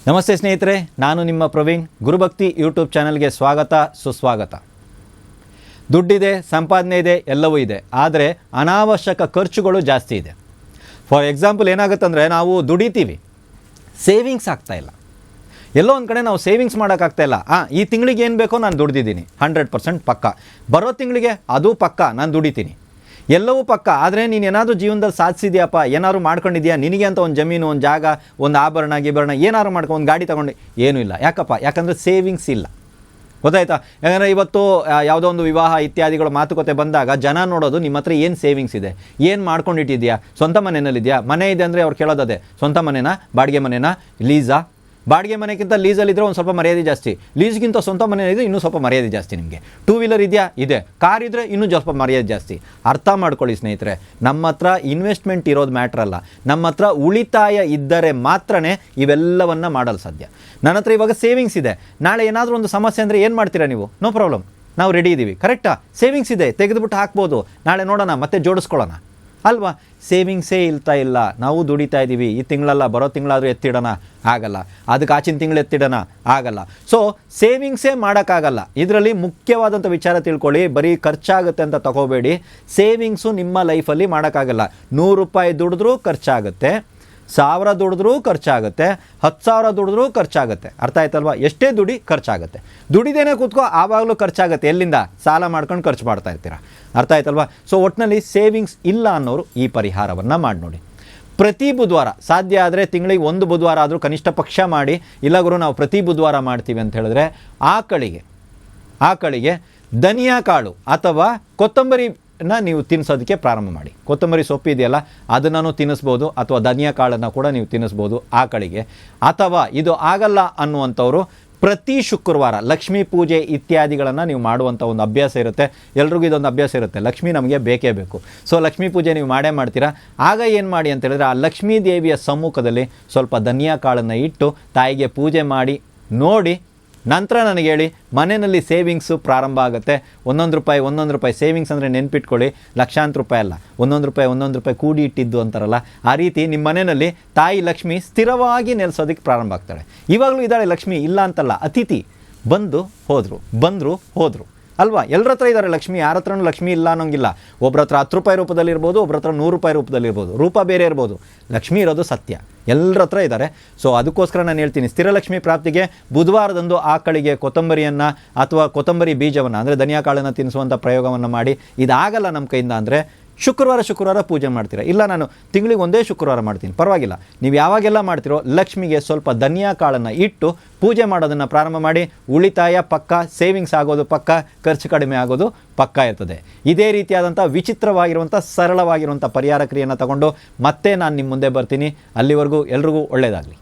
ನಮಸ್ತೆ ಸ್ನೇಹಿತರೆ, ನಾನು ನಿಮ್ಮ ಪ್ರವೀಣ್. ಗುರುಭಕ್ತಿ ಯೂಟ್ಯೂಬ್ ಚಾನಲ್ಗೆ ಸ್ವಾಗತ, ಸುಸ್ವಾಗತ. ದುಡ್ಡಿದೆ, ಸಂಪಾದನೆ ಇದೆ, ಎಲ್ಲವೂ ಇದೆ. ಆದರೆ ಅನಾವಶ್ಯಕ ಖರ್ಚುಗಳು ಜಾಸ್ತಿ ಇದೆ. ಫಾರ್ ಎಕ್ಸಾಂಪಲ್ ಏನಾಗುತ್ತಂದರೆ, ನಾವು ದುಡಿತೀವಿ, ಸೇವಿಂಗ್ಸ್ ಆಗ್ತಾಯಿಲ್ಲ. ಎಲ್ಲೋ ಒಂದು ಕಡೆ ನಾವು ಸೇವಿಂಗ್ಸ್ ಮಾಡೋಕ್ಕಾಗ್ತಾಯಿಲ್ಲ. ಈ ತಿಂಗಳಿಗೆ ಏನು ಬೇಕೋ ನಾನು ದುಡ್ದಿದ್ದೀನಿ, 100% ಪಕ್ಕ. ಬರೋ ತಿಂಗಳಿಗೆ ಅದು ಪಕ್ಕ, ನಾನು ದುಡಿತೀನಿ, ಎಲ್ಲವೂ ಪಕ್ಕ. ಆದರೆ ನೀನು ಏನಾದರೂ ಜೀವನದಲ್ಲಿ ಸಾಧಿಸಿದ್ಯಾಪ್ಪ, ಏನಾದ್ರು ಮಾಡ್ಕೊಂಡಿದ್ಯಾ, ನಿನಗೆ ಅಂತ ಒಂದು ಜಮೀನು, ಒಂದು ಜಾಗ, ಒಂದು ಆಭರಣ ಏನಾದ್ರು ಮಾಡ್ಕೊಂಡು ಒಂದು ಗಾಡಿ ತೊಗೊಂಡು, ಏನೂ ಇಲ್ಲ. ಯಾಕಪ್ಪ? ಯಾಕಂದರೆ ಸೇವಿಂಗ್ಸ್ ಇಲ್ಲ. ಗೊತ್ತಾಯ್ತಾ? ಯಾಕಂದರೆ ಇವತ್ತು ಯಾವುದೋ ಒಂದು ವಿವಾಹ ಇತ್ಯಾದಿಗಳು ಮಾತುಕತೆ ಬಂದಾಗ ಜನ ನೋಡೋದು ನಿಮ್ಮ ಹತ್ರ ಏನು ಸೇವಿಂಗ್ಸ್ ಇದೆ, ಏನು ಮಾಡ್ಕೊಂಡಿಟ್ಟಿದ್ಯಾ, ಸ್ವಂತ ಮನೆಯಲ್ಲಿದೆಯಾ. ಮನೆ ಇದೆ ಅಂದರೆ ಅವ್ರು ಕೇಳೋದೇ, ಸ್ವಂತ ಮನೆನಾ, ಬಾಡಿಗೆ ಮನೆನಾ, ಲೀಸಾ. ಬಾಡಿಗೆ ಮನೆಗಿಂತ ಲೀಸಲ್ಲಿದ್ದರೆ ಒಂದು ಸ್ವಲ್ಪ ಮರ್ಯಾದೆ ಜಾಸ್ತಿ, ಲೀಸ್ಗಿಂತ ಸ್ವಂತ ಮನೆ ಇದ್ದರೆ ಇನ್ನೂ ಸ್ವಲ್ಪ ಮರ್ಯಾದೆ ಜಾಸ್ತಿ. ನಿಮಗೆ 2 ವೀಲರ್ ಇದೆಯಾ, ಇದೆ. ಕಾರ್ ಇದ್ದರೆ ಇನ್ನೂ ಸ್ವಲ್ಪ ಮರ್ಯಾದೆ ಜಾಸ್ತಿ. ಅರ್ಥ ಮಾಡ್ಕೊಳ್ಳಿ ಸ್ನೇಹಿತರೆ, ನಮ್ಮ ಹತ್ರ ಇನ್ವೆಸ್ಟ್ಮೆಂಟ್ ಇರೋದು ಮ್ಯಾಟ್ರ್ ಅಲ್ಲ, ನಮ್ಮ ಹತ್ರ ಉಳಿತಾಯ ಇದ್ದರೆ ಮಾತ್ರನೇ ಇವೆಲ್ಲವನ್ನು ಮಾಡಲು ಸಾಧ್ಯ. ನನ್ನ ಹತ್ರ ಇವಾಗ ಸೇವಿಂಗ್ಸ್ ಇದೆ, ನಾಳೆ ಏನಾದರೂ ಒಂದು ಸಮಸ್ಯೆ ಅಂದರೆ ಏನು ಮಾಡ್ತೀರಾ ನೀವು? ನೋ ಪ್ರಾಬ್ಲಮ್, ನಾವು ರೆಡಿ ಇದ್ದೀವಿ. ಕರೆಕ್ಟಾ? ಸೇವಿಂಗ್ಸ್ ಇದೆ, ತೆಗೆದುಬಿಟ್ಟು ಹಾಕ್ಬೋದು, ನಾಳೆ ನೋಡೋಣ, ಮತ್ತೆ ಜೋಡಿಸ್ಕೊಳ್ಳೋಣ ಅಲ್ವಾ? ಸೇವಿಂಗ್ಸೇ ಇಲ್ಲ. ನಾವು ದುಡಿತಾ ಇದ್ದೀವಿ, ಈ ತಿಂಗಳಲ್ಲ, ಬರೋ ತಿಂಗಳಾದರೂ ಎತ್ತಿಡೋಣ, ಆಗಲ್ಲ. ಅದಕ್ಕೆ ಆಚಿನ ತಿಂಗಳು ಎತ್ತಿಡೋಣ, ಆಗಲ್ಲ. ಸೊ ಸೇವಿಂಗ್ಸೇ ಮಾಡೋಕ್ಕಾಗಲ್ಲ. ಇದರಲ್ಲಿ ಮುಖ್ಯವಾದಂಥ ವಿಚಾರ ತಿಳ್ಕೊಳ್ಳಿ, ಬರೀ ಖರ್ಚಾಗುತ್ತೆ ಅಂತ ತಗೋಬೇಡಿ. ಸೇವಿಂಗ್ಸು ನಿಮ್ಮ ಲೈಫಲ್ಲಿ ಮಾಡೋಕ್ಕಾಗಲ್ಲ. 100 ರೂಪಾಯಿ ದುಡಿದ್ರೂ ಖರ್ಚಾಗುತ್ತೆ, 1000 ದುಡಿದ್ರೂ ಖರ್ಚಾಗುತ್ತೆ, 10,000 ದುಡಿದ್ರೂ ಖರ್ಚಾಗುತ್ತೆ. ಅರ್ಥ ಆಯ್ತಲ್ವಾ? ಎಷ್ಟೇ ದುಡಿ ಖರ್ಚಾಗುತ್ತೆ. ದುಡಿದೇನೆ ಕೂತ್ಕೋ, ಆವಾಗಲೂ ಖರ್ಚಾಗುತ್ತೆ. ಎಲ್ಲಿಂದ? ಸಾಲ ಮಾಡ್ಕೊಂಡು ಖರ್ಚು ಮಾಡ್ತಾ ಇರ್ತೀರ. ಅರ್ಥ ಆಯ್ತಲ್ವಾ? ಸೊ ಒಟ್ಟಿನಲ್ಲಿ ಸೇವಿಂಗ್ಸ್ ಇಲ್ಲ ಅನ್ನೋರು ಈ ಪರಿಹಾರವನ್ನು ಮಾಡಿ ನೋಡಿ. ಪ್ರತಿ ಬುಧವಾರ ಸಾಧ್ಯ ಆದರೆ ತಿಂಗಳಿಗೆ 1 ಬುಧವಾರ ಆದರೂ ಕನಿಷ್ಠ ಪಕ್ಷ ಮಾಡಿ. ಇಲ್ಲ ಗುರು ನಾವು ಪ್ರತಿ ಬುಧವಾರ ಮಾಡ್ತೀವಿ ಅಂತ ಹೇಳಿದ್ರೆ, ಆಕಳಿಗೆ ಧನಿಯಾ ಕಾಳು ಅಥವಾ ಕೊತ್ತಂಬರಿ ನೀವು ತಿನ್ನಿಸೋದಕ್ಕೆ ಪ್ರಾರಂಭ ಮಾಡಿ. ಕೊತ್ತಂಬರಿ ಸೊಪ್ಪು ಇದೆಯಲ್ಲ, ಅದನ್ನು ತಿನ್ನಿಸ್ಬೋದು, ಅಥವಾ ಧನಿಯಾ ಕಾಳನ್ನು ಕೂಡ ನೀವು ತಿನ್ನಿಸ್ಬೋದು ಆಕಳಿಗೆ. ಅಥವಾ ಇದು ಆಗಲ್ಲ ಅನ್ನುವಂಥವ್ರು ಪ್ರತಿ ಶುಕ್ರವಾರ ಲಕ್ಷ್ಮೀ ಪೂಜೆ ಇತ್ಯಾದಿಗಳನ್ನು ನೀವು ಮಾಡುವಂಥ ಒಂದು ಅಭ್ಯಾಸ ಇರುತ್ತೆ. ಎಲ್ರಿಗೂ ಇದೊಂದು ಅಭ್ಯಾಸ ಇರುತ್ತೆ, ಲಕ್ಷ್ಮಿ ನಮಗೆ ಬೇಕೇ ಬೇಕು. ಸೊ ಲಕ್ಷ್ಮೀ ಪೂಜೆ ನೀವು ಮಾಡೇ ಮಾಡ್ತೀರಾ. ಆಗ ಏನು ಮಾಡಿ ಅಂತ ಹೇಳಿದ್ರೆ, ಆ ಲಕ್ಷ್ಮೀ ದೇವಿಯ ಸಮ್ಮುಖದಲ್ಲಿ ಸ್ವಲ್ಪ ಧನಿಯಾ ಕಾಳನ್ನು ಇಟ್ಟು ತಾಯಿಗೆ ಪೂಜೆ ಮಾಡಿ ನೋಡಿ, ನಂತರ ನನಗೆ ಹೇಳಿ. ಮನೆಯಲ್ಲಿ ಸೇವಿಂಗ್ಸು ಪ್ರಾರಂಭ ಆಗುತ್ತೆ. 1 ರೂಪಾಯಿ ಸೇವಿಂಗ್ಸ್ ಅಂದರೆ ನೆನ್ಪಿಟ್ಕೊಳ್ಳಿ, ಲಕ್ಷಾಂತರ ರೂಪಾಯಿ ಅಲ್ಲ, 1 ರೂಪಾಯಿ ಕೂಡಿ ಇಟ್ಟಿದ್ದು ಅಂತಾರಲ್ಲ, ಆ ರೀತಿ ನಿಮ್ಮ ಮನೆಯಲ್ಲಿ ತಾಯಿ ಲಕ್ಷ್ಮಿ ಸ್ಥಿರವಾಗಿ ನೆಲೆಸೋದಕ್ಕೆ ಪ್ರಾರಂಭ ಆಗ್ತಾಳೆ. ಇವಾಗಲೂ ಇದ್ದಾಳೆ ಲಕ್ಷ್ಮಿ, ಇಲ್ಲ ಅಂತಲ್ಲ. ಅತಿಥಿ ಬಂದರು ಹೋದರು ಅಲ್ವಾ? ಎಲ್ಲರ ಹತ್ರ ಇದ್ದಾರೆ ಲಕ್ಷ್ಮಿ, ಯಾರ ಹತ್ರನೂ ಲಕ್ಷ್ಮಿ ಇಲ್ಲ ಅನ್ನೋಂಗಿಲ್ಲ. ಒಬ್ಬರ ಹತ್ರ 10 ರೂಪಾಯಿ ರೂಪದಲ್ಲಿರ್ಬೋದು, ಒಬ್ಬರ ಹತ್ರ 100 ರೂಪಾಯಿ ರೂಪದಲ್ಲಿರ್ಬೋದು, ರೂಪ ಬೇರೆ ಇರ್ಬೋದು. ಲಕ್ಷ್ಮಿ ಇರೋದು ಸತ್ಯ, ಎಲ್ಲರ ಹತ್ರ ಇದ್ದಾರೆ. ಸೊ ಅದಕ್ಕೋಸ್ಕರ ನಾನು ಹೇಳ್ತೀನಿ, ಸ್ಥಿರಲಕ್ಷ್ಮಿ ಪ್ರಾಪ್ತಿಗೆ ಬುಧವಾರದಂದು ಆಕಳಿಗೆ ಕೊತ್ತಂಬರಿಯನ್ನು ಅಥವಾ ಕೊತ್ತಂಬರಿ ಬೀಜವನ್ನು ಅಂದರೆ ಧನಿಯಾ ಕಾಳನ್ನು ತಿನ್ನಿಸುವಂಥ ಪ್ರಯೋಗವನ್ನು ಮಾಡಿ. ಇದಾಗಲ್ಲ ನಮ್ಮ ಕೈಯಿಂದ ಅಂದರೆ ಶುಕ್ರವಾರ ಪೂಜೆ ಮಾಡ್ತೀರಾ. ಇಲ್ಲ ನಾನು ತಿಂಗಳಿಗೆ 1 ಶುಕ್ರವಾರ ಮಾಡ್ತೀನಿ, ಪರವಾಗಿಲ್ಲ. ನೀವು ಯಾವಾಗೆಲ್ಲ ಮಾಡ್ತೀರೋ ಲಕ್ಷ್ಮಿಗೆ ಸ್ವಲ್ಪ ಧನಿಯಾ ಕಾಳನ್ನು ಇಟ್ಟು ಪೂಜೆ ಮಾಡೋದನ್ನು ಪ್ರಾರಂಭ ಮಾಡಿ. ಉಳಿತಾಯ ಪಕ್ಕ, ಸೇವಿಂಗ್ಸ್ ಆಗೋದು ಪಕ್ಕ, ಖರ್ಚು ಕಡಿಮೆ ಆಗೋದು ಪಕ್ಕ ಇರ್ತದೆ. ಇದೇ ರೀತಿಯಾದಂಥ ವಿಚಿತ್ರವಾಗಿರುವಂಥ ಸರಳವಾಗಿರುವಂಥ ಪರಿಹಾರ ಕ್ರಿಯೆಯನ್ನು ತಗೊಂಡು ಮತ್ತೆ ನಾನು ನಿಮ್ಮ ಮುಂದೆ ಬರ್ತೀನಿ. ಅಲ್ಲಿವರೆಗೂ ಎಲ್ರಿಗೂ ಒಳ್ಳೆಯದಾಗಲಿ.